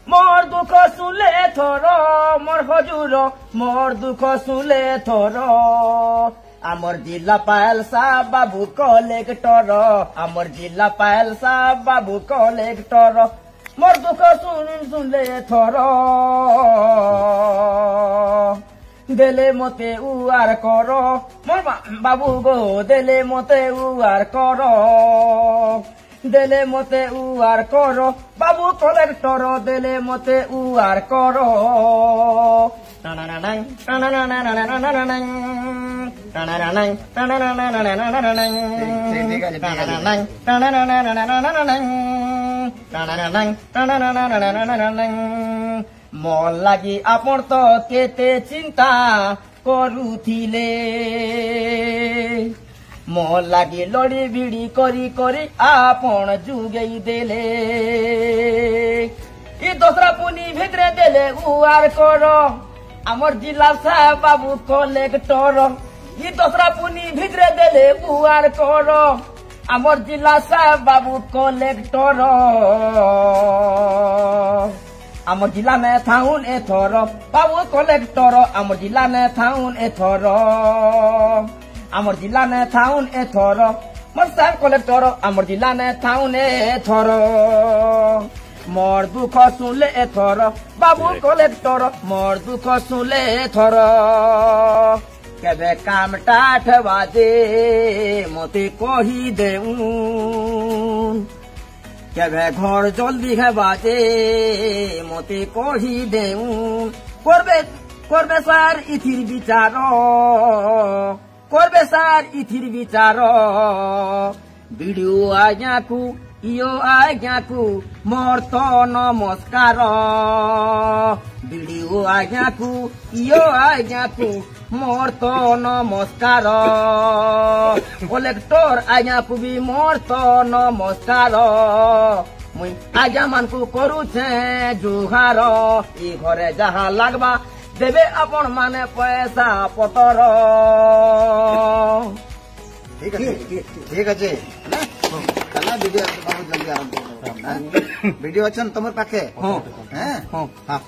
मोर दुख सुले थोर मोर हजूर मोर दुख सुले थोर आमर जिला पायल साहब बाबू कलेक्टर आमर जिला पायल साहब बाबू कलेक्टर मोर दुख सुनले थोर देले मते उआर कर मोर बाबू गो देले मते उआर कर देले मते उआर कर बाबू कलेक्टर देले मते उआर कर मोर लागी आपण तो केते चिंता करूथिले मोर लागी लड़ी बिड़ी करी करी आपण जुगई देले ई दूसरा पुनी भितरे देले उआर कर आमर जिला साहब बाबू कलेक्टर ई दूसरा पुनी भितरे देले उआर कर आमर जिला साहब बाबू कलेक्टर आमर जिला में थाउन एथर बाबू कलेक्टर आमर जिला में थाउन एथर आमर जिला में थाउन एथर मोर साहब कलेक्टर आमर जिला में थाउन एथर मोर दुख सुनले एथर बाबू कलेक्टर मोर दुख सुनले एथर केबे काम टाठ बाजे मते कही देऊ केबे घर जल्दी है बाजे मते कही देऊ करबे सार इथिर विचार करबे सार इथिर विचार वीडियो आज्ञा को इयो आज्ञा को मोर तो नमस्कार वीडियो आज्ञा को इयो आज्ञा को मोर तो नमस्कार कलेक्टर आज्ञा को भी मोर तो नमस्कार मुई आज्ञा मान को करू छे जुहार ई घरे जहा लागबा देबे अपन माने पैसा पतर ठीक अच्छे कला वीडियो बहुत जल्दी आरंभ वीडियो अच्छा तुम पाखे हाँ